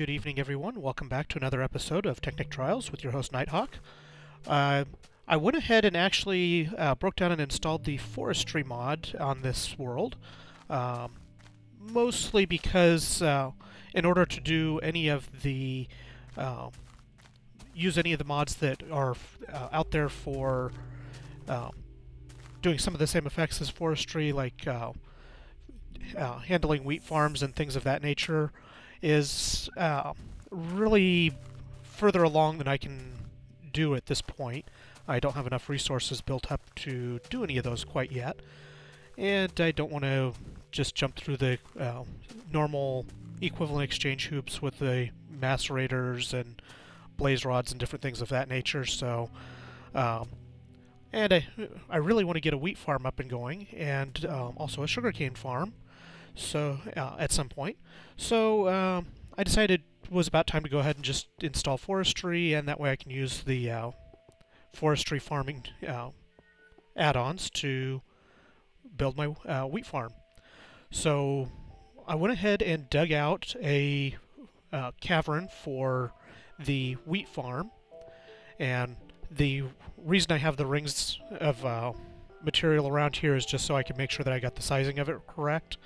Good evening, everyone. Welcome back to another episode of Technic Trials with your host, Nighthawk. I went ahead and actually broke down and installed the Forestry mod on this world, mostly because in order to do any of the use any of the mods that are out there for doing some of the same effects as Forestry, like handling wheat farms and things of that nature, is really further along than I can do at this point. I don't have enough resources built up to do any of those quite yet, and I don't want to just jump through the normal equivalent exchange hoops with the macerators and blaze rods and different things of that nature. So, and I really want to get a wheat farm up and going, and also a sugarcane farm. So at some point, so I decided it was about time to go ahead and just install Forestry, and that way I can use the forestry farming add-ons to build my wheat farm. So I went ahead and dug out a cavern for the wheat farm, and the reason I have the rings of material around here is just so I can make sure that I got the sizing of it correct.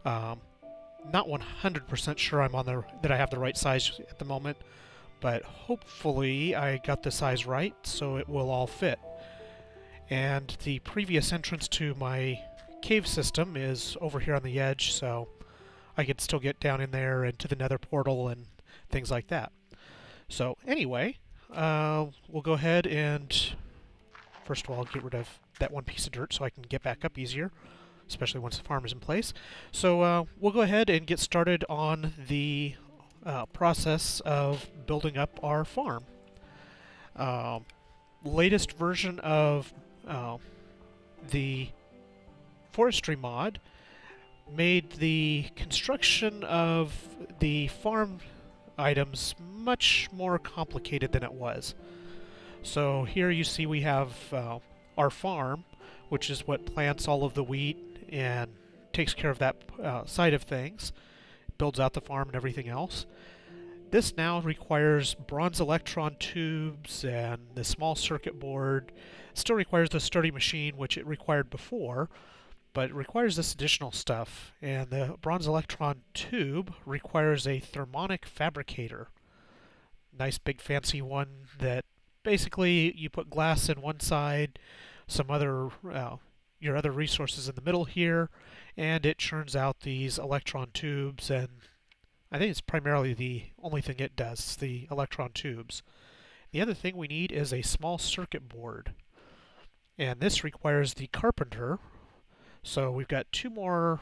Not 100% sure that I have the right size at the moment, but hopefully I got the size right so it will all fit. And the previous entrance to my cave system is over here on the edge, so I could still get down in there and to the nether portal and things like that. So anyway, we'll go ahead and first of all get rid of that one piece of dirt so I can get back up easier, especially once the farm is in place. So we'll go ahead and get started on the process of building up our farm. Latest version of the Forestry mod made the construction of the farm items much more complicated than it was. So here you see we have our farm, which is what plants all of the wheat and takes care of that side of things, builds out the farm and everything else. This now requires bronze electron tubes and the small circuit board. It still requires the sturdy machine, which it required before, but it requires this additional stuff. And the bronze electron tube requires a thermonic fabricator. Nice big fancy one that basically you put glass in one side, some other your other resources in the middle here, and it churns out these electron tubes, and I think it's primarily the only thing it does, the electron tubes. The other thing we need is a small circuit board, and this requires the carpenter. So we've got two more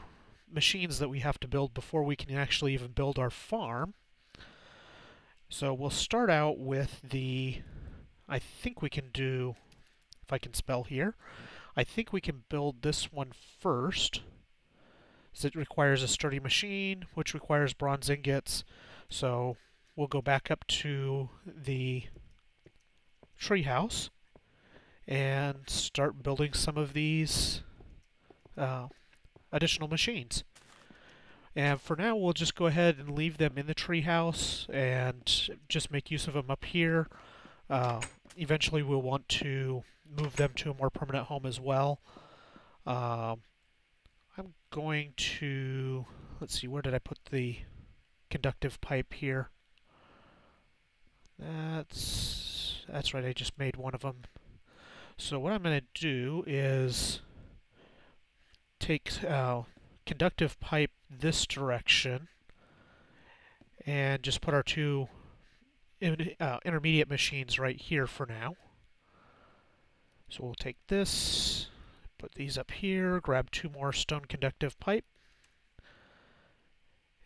machines that we have to build before we can actually even build our farm. So we'll start out with the, I think we can do, if I can spell here, I think we can build this one first. So it requires a sturdy machine, which requires bronze ingots. So we'll go back up to the treehouse and start building some of these additional machines. And for now, we'll just go ahead and leave them in the treehouse and just make use of them up here. Eventually, we'll want to move them to a more permanent home as well. I'm going to, let's see, where did I put the conductive pipe here? That's right, I just made one of them. So what I'm going to do is take conductive pipe this direction and just put our two intermediate machines right here for now. So we'll take this, put these up here, grab two more stone conductive pipe,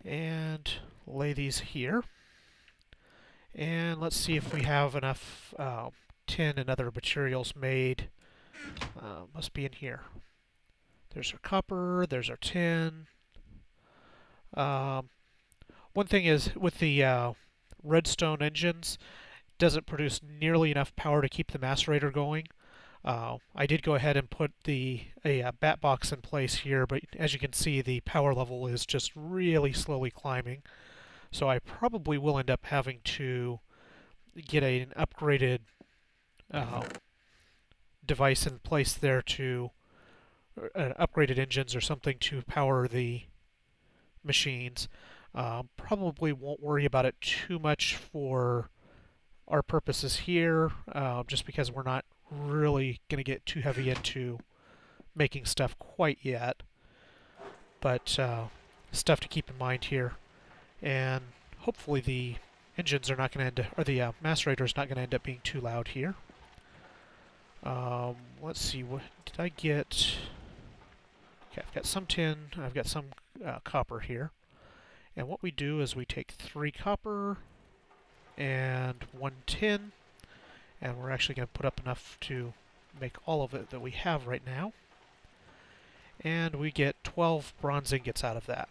and lay these here. And let's see if we have enough tin and other materials made. Must be in here. There's our copper, there's our tin. One thing is, with the Redstone engines, it doesn't produce nearly enough power to keep the macerator going. I did go ahead and put a bat box in place here, but as you can see, the power level is just really slowly climbing. So I probably will end up having to get an upgraded device in place there to upgraded engines or something to power the machines. Probably won't worry about it too much for our purposes here, just because we're not really going to get too heavy into making stuff quite yet. But stuff to keep in mind here. And hopefully the engines are not going to end, or the macerator is not going to end up being too loud here. Let's see, what did I get? Okay, I've got some tin, I've got some copper here. And what we do is we take 3 copper and 1 tin, and we're actually going to put up enough to make all of it that we have right now. And we get 12 bronze ingots out of that.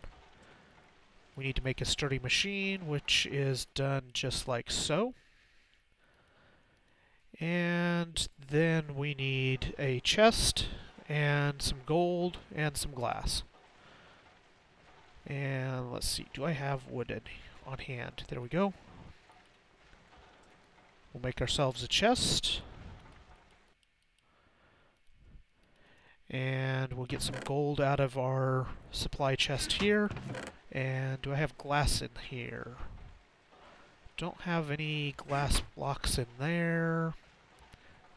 We need to make a sturdy machine, which is done just like so. And then we need a chest and some gold and some glass. And let's see, do I have wood on hand? There we go. We'll make ourselves a chest. And we'll get some gold out of our supply chest here. And do I have glass in here? Don't have any glass blocks in there.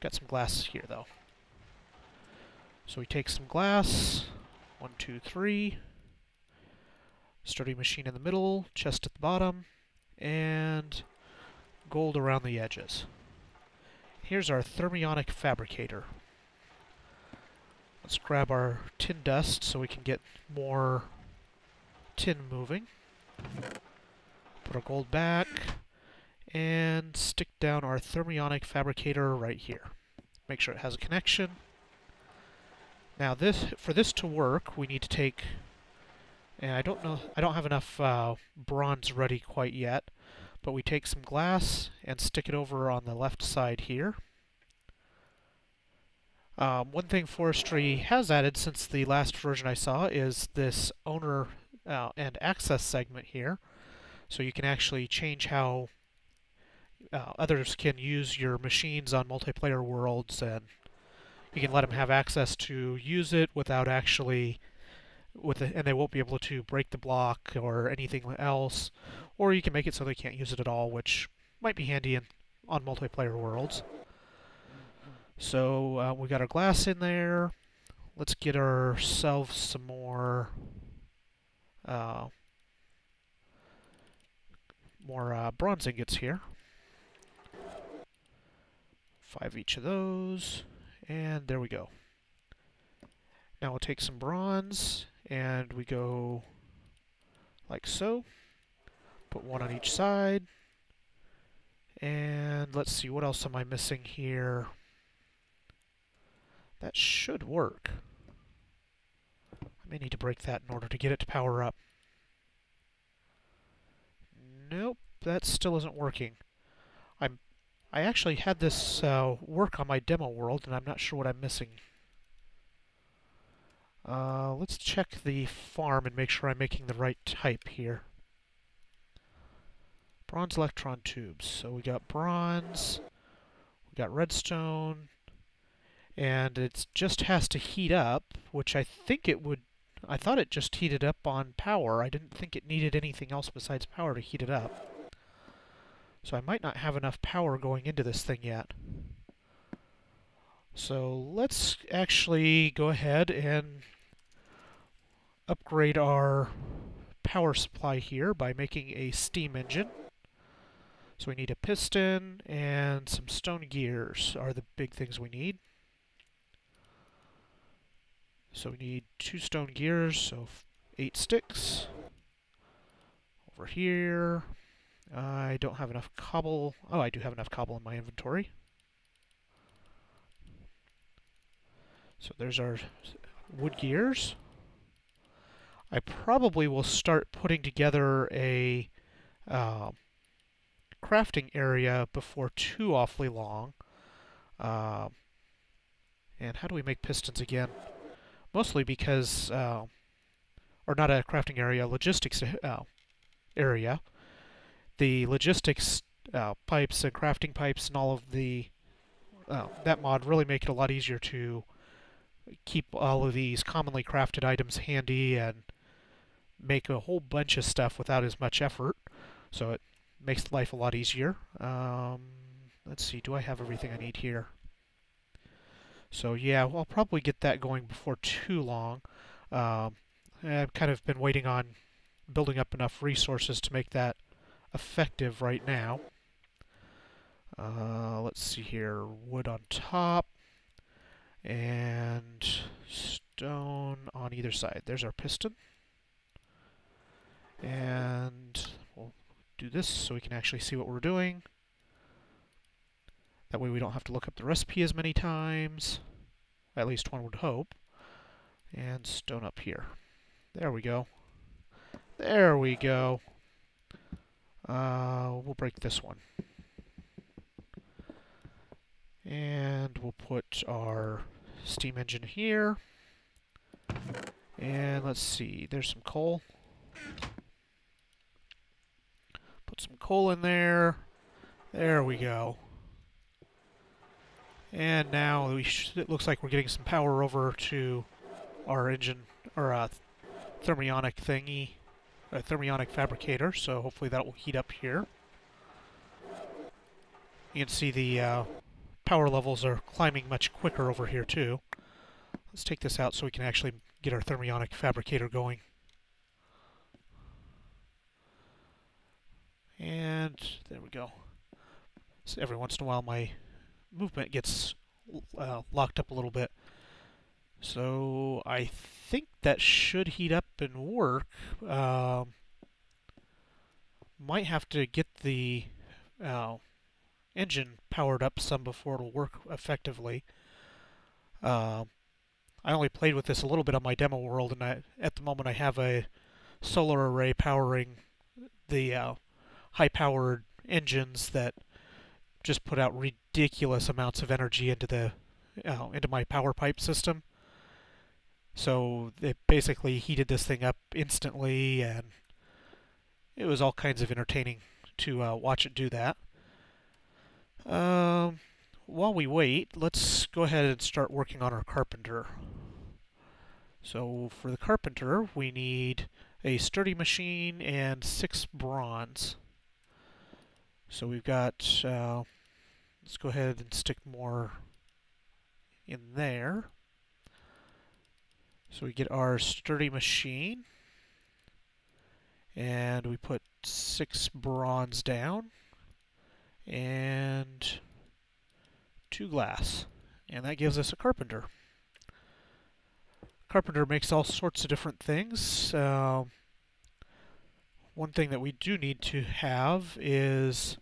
Got some glass here though. So we take some glass. 1, 2, 3. Sturdy machine in the middle, chest at the bottom, and gold around the edges. Here's our thermionic fabricator. Let's grab our tin dust so we can get more tin moving. Put our gold back, and stick down our thermionic fabricator right here. Make sure it has a connection. Now for this to work, we need to take, and I don't have enough bronze ready quite yet, but we take some glass and stick it over on the left side here. One thing Forestry has added since the last version I saw is this owner and access segment here. So you can actually change how others can use your machines on multiplayer worlds, and you can let them have access to use it without actually, and they won't be able to break the block or anything else, or you can make it so they can't use it at all, which might be handy on multiplayer worlds. So we got our glass in there. Let's get ourselves some more bronze ingots here. 5 each of those, and there we go. Now we'll take some bronze, and we go like so. Put 1 on each side. And let's see, what else am I missing here? That should work. I may need to break that in order to get it to power up. Nope, that still isn't working. I actually had this work on my demo world, and I'm not sure what I'm missing. Let's check the farm and make sure I'm making the right type here. Bronze electron tubes. So we got bronze, we got redstone, and it just has to heat up, which I think it would. I thought it just heated up on power. I didn't think it needed anything else besides power to heat it up. So I might not have enough power going into this thing yet. So let's actually go ahead and upgrade our power supply here by making a steam engine. So we need a piston and some stone gears are the big things we need. So we need 2 stone gears, so 8 sticks. Over here, I don't have enough cobble. Oh, I do have enough cobble in my inventory. So there's our wood gears. I probably will start putting together a crafting area before too awfully long. And how do we make pistons again? Mostly because, or not a crafting area, a logistics area, the logistics pipes and crafting pipes and all of the that mod really make it a lot easier to keep all of these commonly crafted items handy and make a whole bunch of stuff without as much effort. So it makes life a lot easier. Let's see, do I have everything I need here? So yeah, I'll probably get that going before too long. I've kind of been waiting on building up enough resources to make that effective right now. Let's see here, wood on top and stone on either side. There's our piston. And we'll do this so we can actually see what we're doing. That way we don't have to look up the recipe as many times. At least one would hope. And stone up here. There we go. There we go. We'll break this one. And we'll put our steam engine here. And let's see, there's some coal. Put some coal in there. There we go. And now it looks like we're getting some power over to our engine, or thermionic thingy, a thermionic fabricator, so hopefully that will heat up here. You can see the power levels are climbing much quicker over here too. Let's take this out so we can actually get our thermionic fabricator going. And there we go. So every once in a while my movement gets locked up a little bit. So I think that should heat up and work. Might have to get the engine powered up some before it'll work effectively. I only played with this a little bit on my demo world, and at the moment I have a solar array powering the high-powered engines that just put out ridiculous amounts of energy into my power pipe system. So it basically heated this thing up instantly, and it was all kinds of entertaining to watch it do that. While we wait, let's go ahead and start working on our carpenter. So for the carpenter, we need a sturdy machine and 6 bronze. So we've got, let's go ahead and stick more in there. So we get our sturdy machine, and we put 6 bronze down, and 2 glass, and that gives us a carpenter. Carpenter makes all sorts of different things. One thing that we do need to have is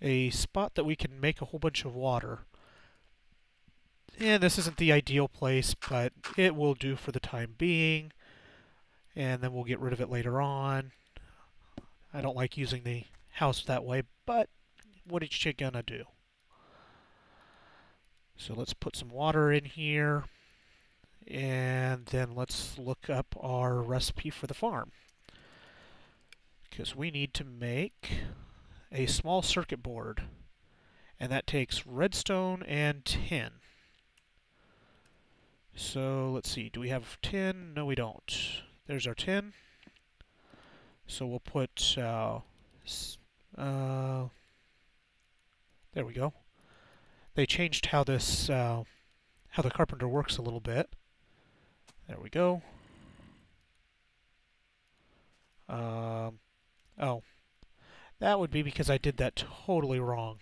a spot that we can make a whole bunch of water. And this isn't the ideal place, but it will do for the time being, and then we'll get rid of it later on. I don't like using the house that way, but what are you gonna do? So let's put some water in here, and then let's look up our recipe for the farm. Because we need to make a small circuit board, and that takes redstone and tin. So let's see, do we have tin? No, we don't. There's our tin. So we'll put, there we go. They changed how this, how the carpenter works a little bit. There we go. Oh, that would be because I did that totally wrong.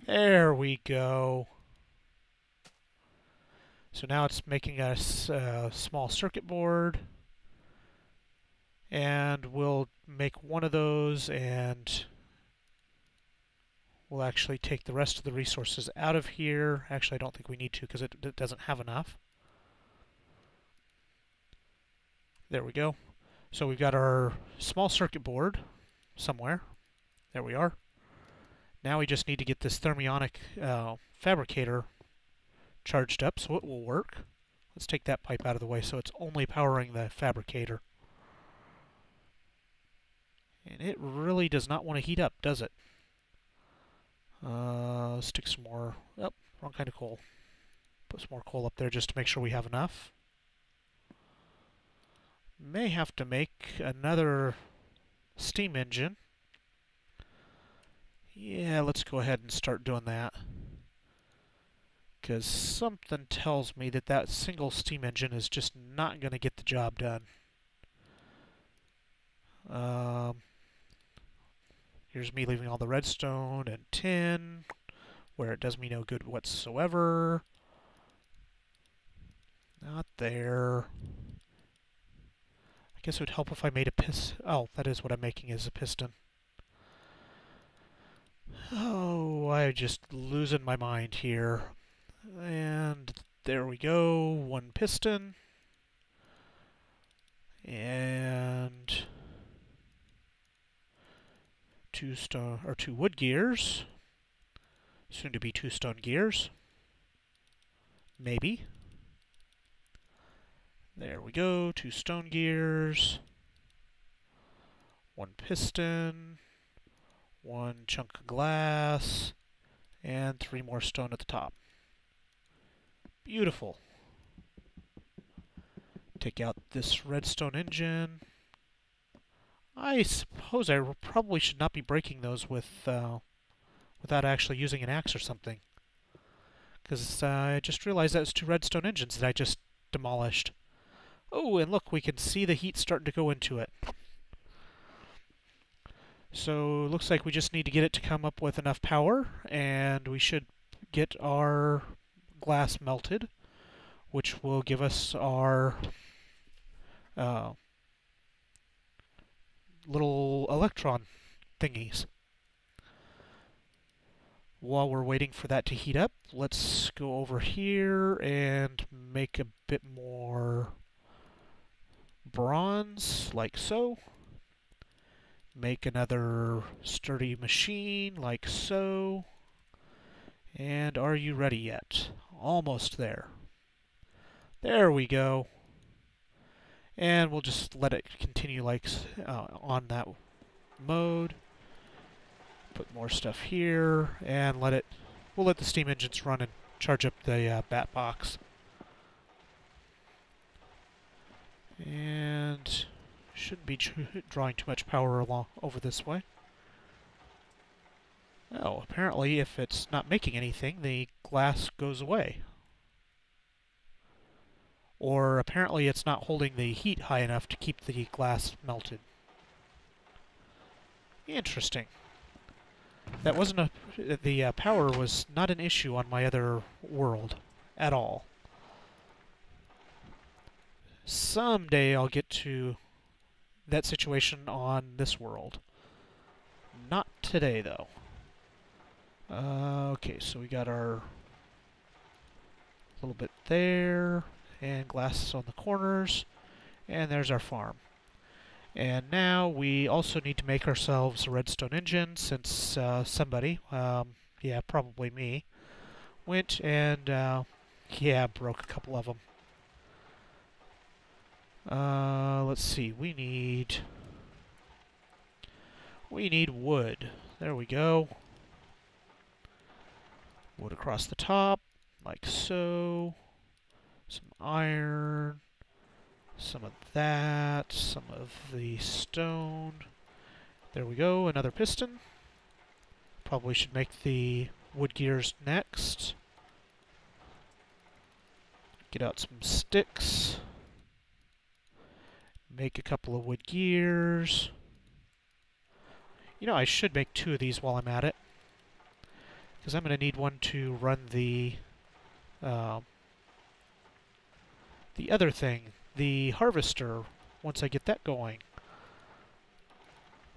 There we go. So now it's making us a small circuit board, and we'll make one of those, and we'll actually take the rest of the resources out of here. Actually, I don't think we need to because it doesn't have enough. There we go. So we've got our small circuit board somewhere. There we are. Now we just need to get this thermionic fabricator charged up so it will work. Let's take that pipe out of the way so it's only powering the fabricator. And it really does not want to heat up, does it? Stick some more... Oh, wrong kind of coal. Put some more coal up there just to make sure we have enough. May have to make another steam engine. Yeah, let's go ahead and start doing that. Because something tells me that that single steam engine is just not going to get the job done. Here's me leaving all the redstone and tin where it does me no good whatsoever. Not there. I guess it would help if I made a piston. Oh, that is what I'm making, is a piston. Oh, I'm just losing my mind here. And there we go. One piston. And two wood gears. Soon to be 2 stone gears. Maybe. There we go. 2 stone gears. 1 piston. 1 chunk of glass. And 3 more stone at the top. Beautiful. Take out this redstone engine. I suppose I probably should not be breaking those without actually using an axe or something. Because I just realized that was 2 redstone engines that I just demolished. Oh, and look, we can see the heat starting to go into it. So it looks like we just need to get it to come up with enough power, and we should get our glass melted, which will give us our little electron thingies. While we're waiting for that to heat up, let's go over here and make a bit more bronze, like so. Make another sturdy machine, like so. And are you ready yet? Almost there. There we go. And we'll just let it continue like on that mode. Put more stuff here, and we'll let the steam engines run and charge up the bat box. And shouldn't be drawing too much power along over this way. Oh, apparently if it's not making anything, the glass goes away. Or apparently it's not holding the heat high enough to keep the glass melted. Interesting. That wasn't the power was not an issue on my other world at all. Someday I'll get to that situation on this world. Not today, though. Okay, so we got our little bit there, and glass on the corners, and there's our farm. And now we also need to make ourselves a redstone engine, since somebody, yeah, probably me, went and, yeah, broke a couple of them. Let's see, we need wood. There we go. Wood across the top, like so. Some iron. Some of that. Some of the stone. There we go, another piston. Probably should make the wood gears next. Get out some sticks. Make a couple of wood gears. You know, I should make 2 of these while I'm at it, because I'm going to need one to run the other thing, the harvester, once I get that going.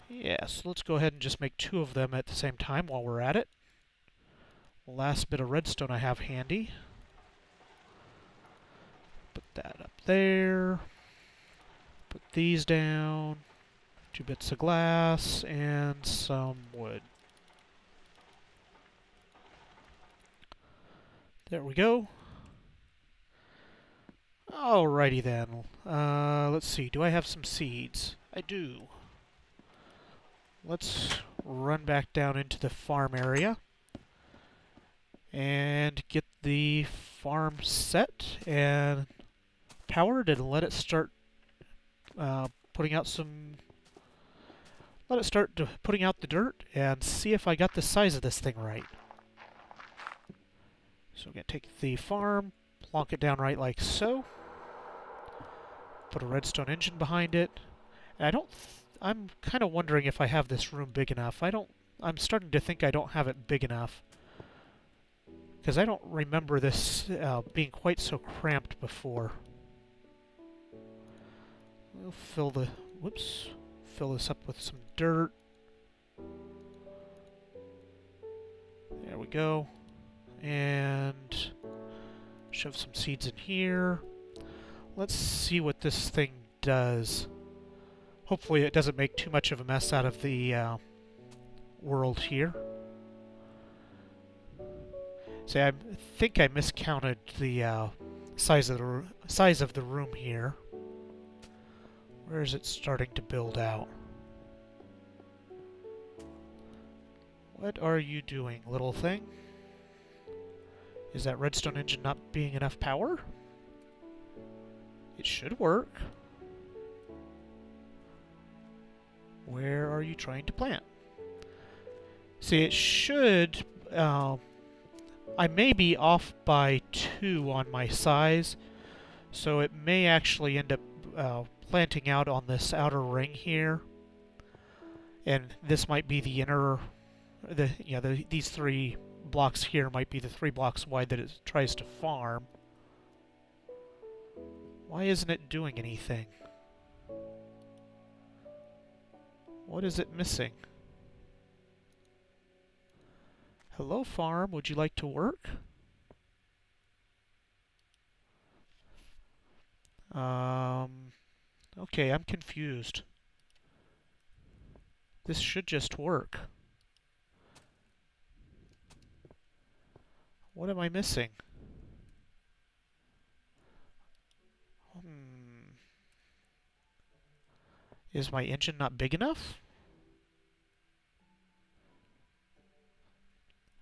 Yeah, so let's go ahead and just make 2 of them at the same time while we're at it. Last bit of redstone I have handy. Put that up there. Put these down. 2 bits of glass and some wood. There we go. Alrighty then. Let's see. Do I have some seeds? I do. let's run back down into the farm area and get the farm set and powered and let it start putting out some. Let it start putting out the dirt and see if I got the size of this thing right. So I'm going to take the farm, plonk it down right like so. Put a redstone engine behind it. And I'm kind of wondering if I have this room big enough. I'm starting to think I don't have it big enough. Because I don't remember this being quite so cramped before. We'll fill this up with some dirt. There we go. And shove some seeds in here. Let's see what this thing does. Hopefully it doesn't make too much of a mess out of the world here. See, I think I miscounted the size of the room here. Where is it starting to build out? What are you doing, little thing? Is that redstone engine not being enough power? It should work. Where are you trying to plant? See, it should... I may be off by 2 on my size, so it may actually end up planting out on this outer ring here. And this might be the inner... these 3 blocks here might be the 3 blocks wide that it tries to farm. Why isn't it doing anything? What is it missing? Hello, farm. Would you like to work? Okay, I'm confused. This should just work. What am I missing? Is my engine not big enough?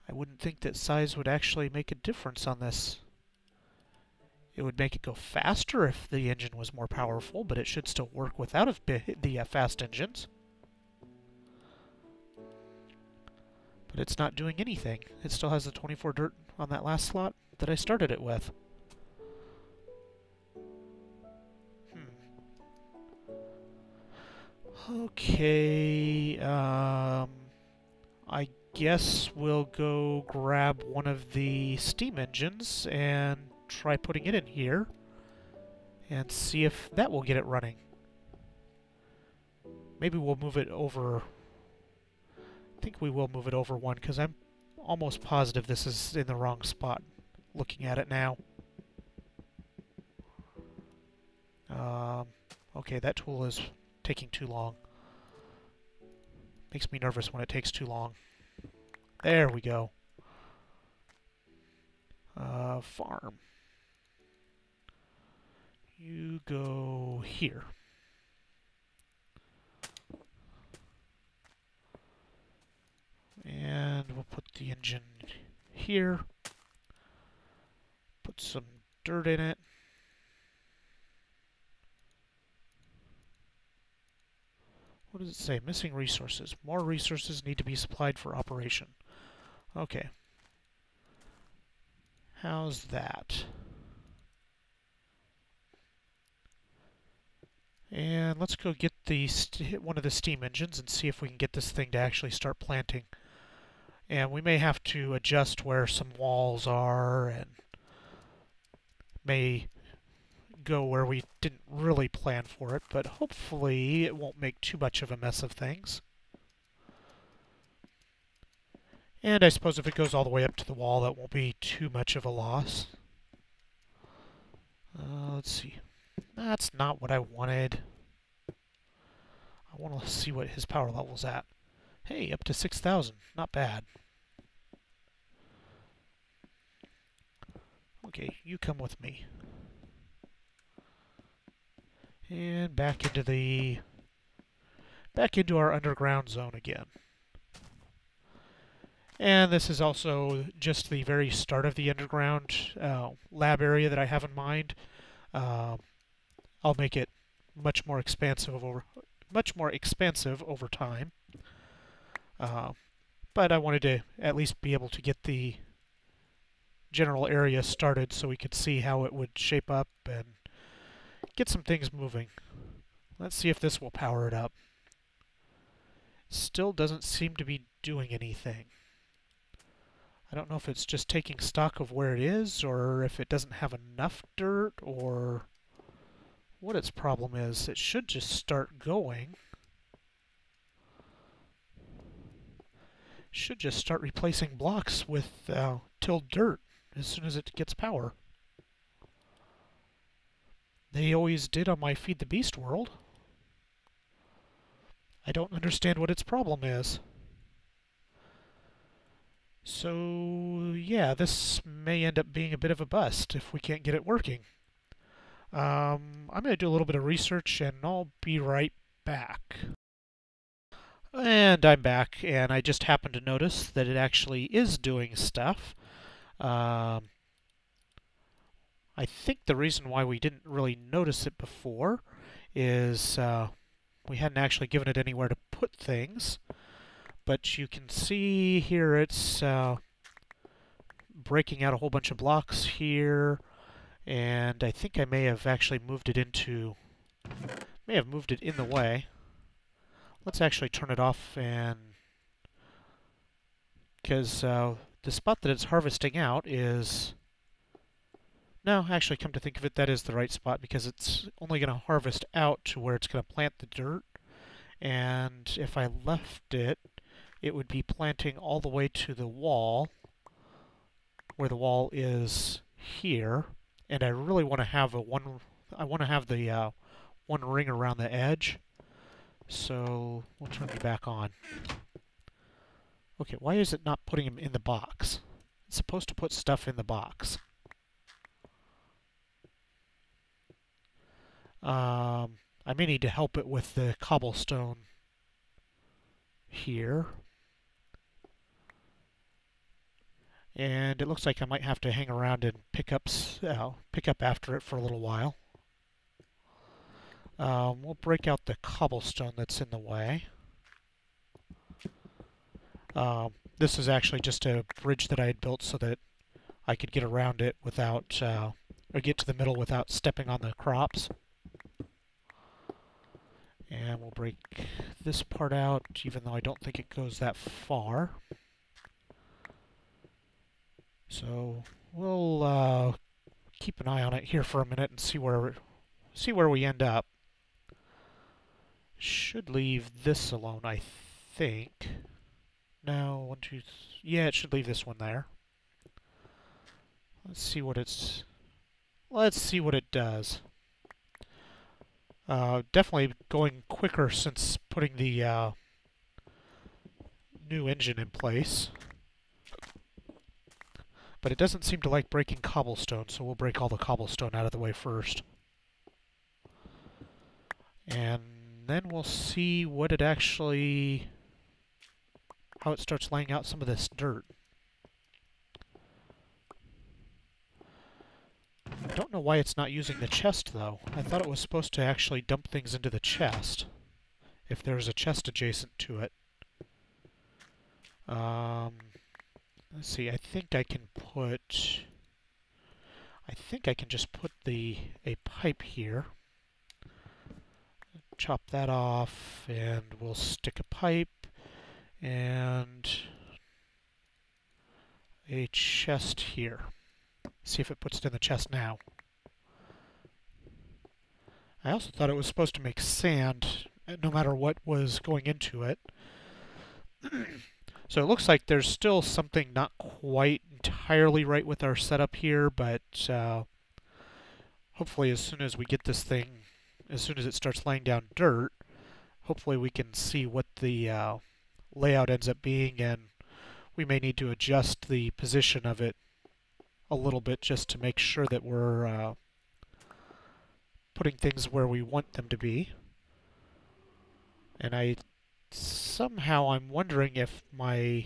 I wouldn't think that size would actually make a difference on this. It would make it go faster if the engine was more powerful, but it should still work without the fast engines. But it's not doing anything. It still has the 24 dirt on that last slot that I started it with. Okay, I guess we'll go grab one of the steam engines and try putting it in here and see if that will get it running. Maybe we'll move it over. I think we will move it over 1 because I'm almost positive this is in the wrong spot looking at it now. Okay, that tool is taking too long. Makes me nervous when it takes too long. There we go. Farm. You go here. And we'll put the engine here. Put some dirt in it. What does it say? Missing resources. More resources need to be supplied for operation. Okay. How's that? And let's go get one of the steam engines and see if we can get this thing to actually start planting. And we may have to adjust where some walls are and may go where we didn't really plan for it, but hopefully it won't make too much of a mess of things. And I suppose if it goes all the way up to the wall, that won't be too much of a loss. Let's see. That's not what I wanted. I want to see what his power level's at. Hey, up to 6,000. Not bad. Okay, you come with me. And back into the back into our underground zone again. And this is also just the very start of the underground lab area that I have in mind. I'll make it much more expansive over time. But I wanted to at least be able to get the general area started so we could see how it would shape up and get some things moving. Let's see if this will power it up. Still doesn't seem to be doing anything. I don't know if it's just taking stock of where it is, or if it doesn't have enough dirt, or what its problem is. It should just start going. Should just start replacing blocks with tilled dirt as soon as it gets power. They always did on my Feed the Beast world. I don't understand what its problem is. So, yeah, this may end up being a bit of a bust if we can't get it working. I'm going to do a little bit of research, and I'll be right back. And I'm back, and I just happened to notice that it actually is doing stuff. I think the reason why we didn't really notice it before is we hadn't actually given it anywhere to put things. But you can see here it's breaking out a whole bunch of blocks here, and I think I may have actually moved it in the way. Let's actually turn it off, and because the spot that it's harvesting out is... No, actually, come to think of it, that is the right spot, because it's only going to harvest out to where it's going to plant the dirt. And if I left it, it would be planting all the way to the wall, where the wall is here. And I really want to have the one ring around the edge. So we'll turn you back on. Okay, why is it not putting them in the box? It's supposed to put stuff in the box. I may need to help it with the cobblestone here. And it looks like I might have to hang around and pick up after it for a little while. We'll break out the cobblestone that's in the way. This is actually just a bridge that I had built so that I could get around it without, or get to the middle without stepping on the crops. And we'll break this part out, even though I don't think it goes that far. So we'll keep an eye on it here for a minute and see where we end up. Should leave this alone, I think. No, 1, 2, yeah, it should leave this one there. Let's see what it does. Definitely going quicker since putting the new engine in place. But it doesn't seem to like breaking cobblestone, so we'll break all the cobblestone out of the way first. And then we'll see what it actually... how it starts laying out some of this dirt. I don't know why it's not using the chest, though. I thought it was supposed to actually dump things into the chest, if there's a chest adjacent to it. Let's see, I think I can just put a pipe here. Chop that off, and we'll stick a pipe and a chest here. See if it puts it in the chest now. I also thought it was supposed to make sand no matter what was going into it. So it looks like there's still something not quite entirely right with our setup here, but hopefully as soon as we get this thing, as soon as it starts laying down dirt, hopefully we can see what the layout ends up being, and we may need to adjust the position of it a little bit just to make sure that we're putting things where we want them to be. And I'm wondering if my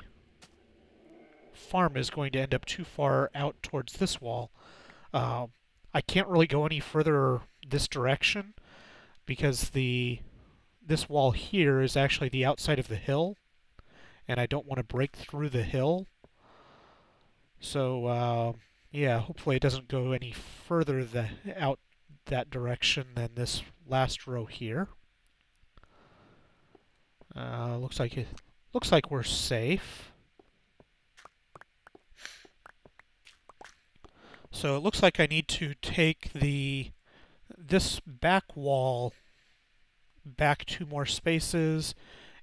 farm is going to end up too far out towards this wall. Uh, I can't really go any further this direction because this wall here is actually the outside of the hill, and I don't want to break through the hill. So, yeah, hopefully it doesn't go any further out that direction than this last row here. Looks like we're safe. So it looks like I need to take this back wall back 2 more spaces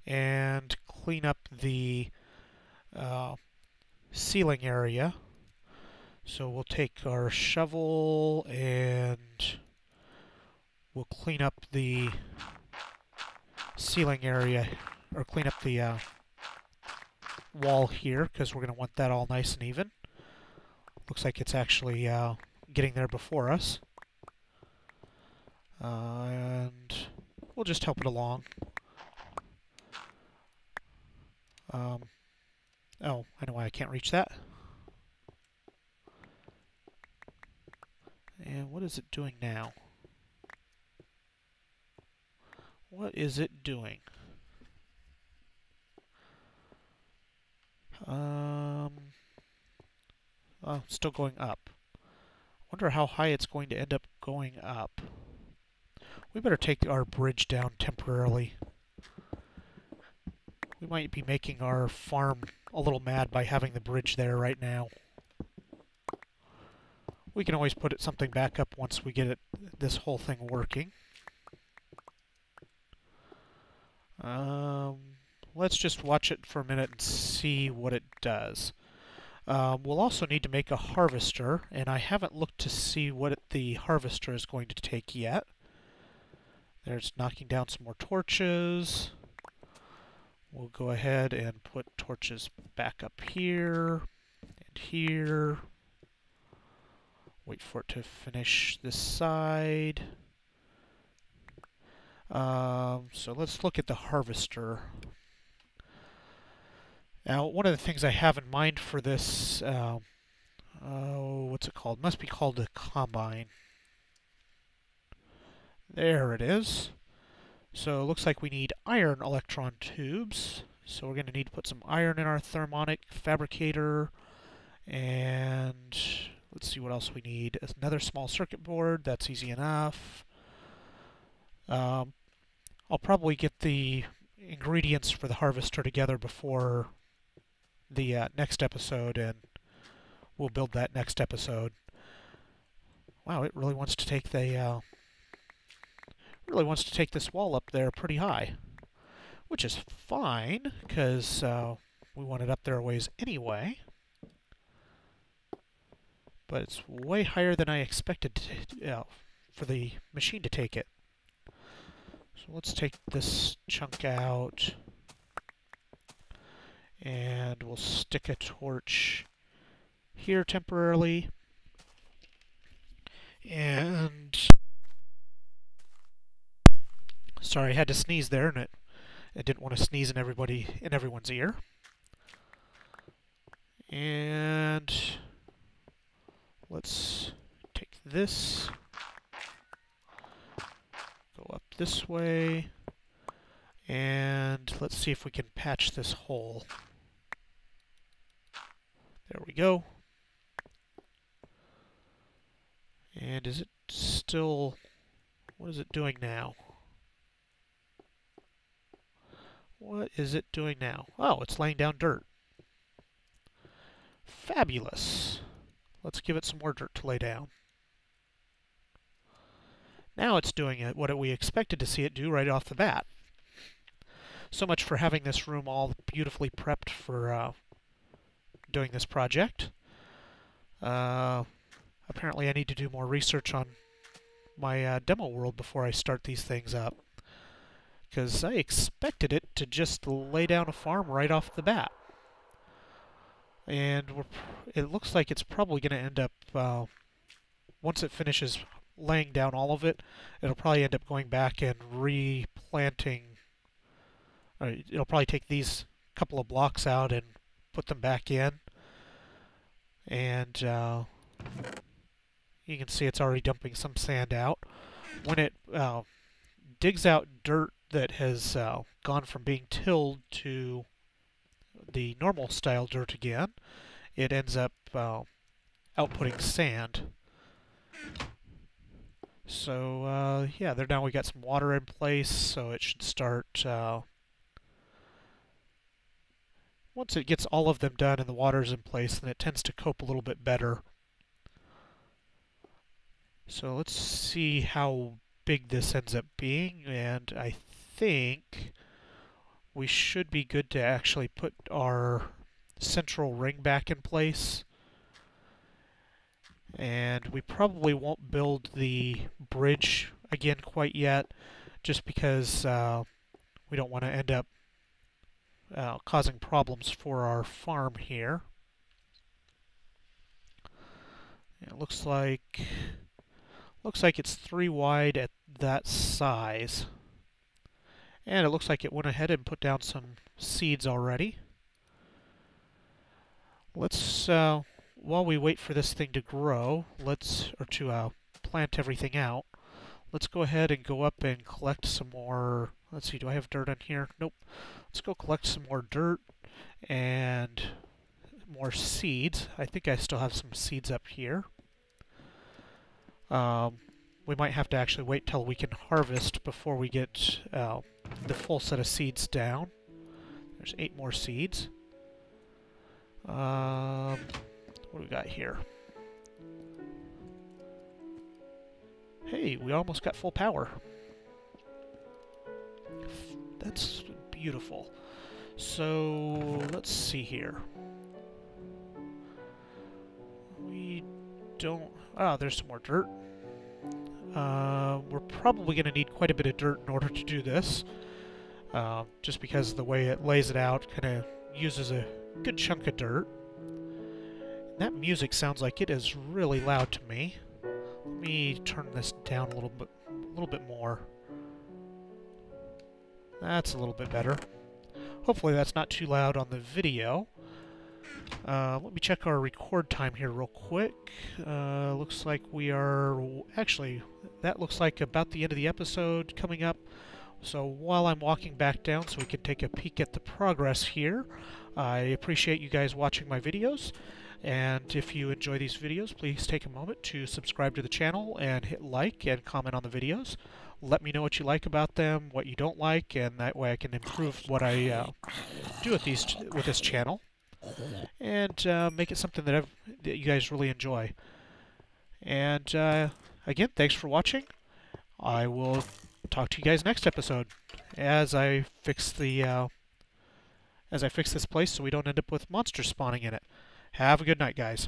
and clean up the ceiling area. So we'll take our shovel and we'll clean up the ceiling area, or clean up the wall here, because we're going to want that all nice and even. Looks like it's actually getting there before us. And we'll just help it along. Oh, I know why I can't reach that. And what is it doing now? What is it doing? Oh, still going up. Wonder how high it's going to end up going up. We better take our bridge down temporarily. We might be making our farm a little mad by having the bridge there right now. We can always put something back up once we get this whole thing working. Let's just watch it for a minute and see what it does. We'll also need to make a harvester, and I haven't looked to see what the harvester is going to take yet. There's knocking down some more torches. We'll go ahead and put torches back up here and here. Wait for it to finish this side. So let's look at the harvester. Now, one of the things I have in mind for this, what's it called? It must be called a combine. There it is. So it looks like we need iron electron tubes. So we're going to need to put some iron in our thermonic fabricator. And let's see what else we need. Another small circuit board. That's easy enough. I'll probably get the ingredients for the harvester together before the next episode, and we'll build that next episode. Wow, it really wants to take this wall up there pretty high, which is fine because we want it up there a ways anyway. But it's way higher than I expected for the machine to take it. So let's take this chunk out, and we'll stick a torch here temporarily. And sorry, I had to sneeze there, and I didn't want to sneeze in everyone's ear. And let's take this, go up this way, and let's see if we can patch this hole. There we go. And is it still... what is it doing now? What is it doing now? Oh, it's laying down dirt. Fabulous. Let's give it some more dirt to lay down. Now it's doing what we expected to see it do right off the bat. So much for having this room all beautifully prepped for doing this project. Apparently I need to do more research on my demo world before I start these things up, because I expected it to just lay down a farm right off the bat. And it looks like it's probably going to end up, once it finishes laying down all of it, it'll probably end up going back and replanting it'll probably take these couple of blocks out and put them back in. And you can see it's already dumping some sand out. When it digs out dirt that has gone from being tilled to the normal style dirt again, it ends up outputting sand. So yeah, there now we got some water in place, so it should start. Once it gets all of them done and the water's in place, then it tends to cope a little bit better. So let's see how big this ends up being, and I think we should be good to actually put our central ring back in place. And we probably won't build the bridge again quite yet, just because we don't want to end up causing problems for our farm here. It looks like it's 3 wide at that size. And it looks like it went ahead and put down some seeds already. Let's while we wait for this thing to grow, or to plant everything out, let's go ahead and go up and collect some more. Let's see, do I have dirt on here? Nope. Let's go collect some more dirt and more seeds. I think I still have some seeds up here. We might have to actually wait till we can harvest before we get the full set of seeds down. There's 8 more seeds. What do we got here? Hey, we almost got full power. That's beautiful. So, let's see here. We don't... Ah, there's some more dirt. We're probably going to need quite a bit of dirt in order to do this. Just because the way it lays it out kind of uses a good chunk of dirt. That music sounds like it is really loud to me. Let me turn this down a little bit more. That's a little bit better. Hopefully that's not too loud on the video. Let me check our record time here real quick. Looks like we are... Actually, that looks like about the end of the episode coming up. So while I'm walking back down so we can take a peek at the progress here, I appreciate you guys watching my videos. And if you enjoy these videos, please take a moment to subscribe to the channel and hit like and comment on the videos. Let me know what you like about them, what you don't like, and that way I can improve what I do with this channel, and make it something that you guys really enjoy. And again, thanks for watching. I will talk to you guys next episode as I fix this place so we don't end up with monsters spawning in it. Have a good night, guys.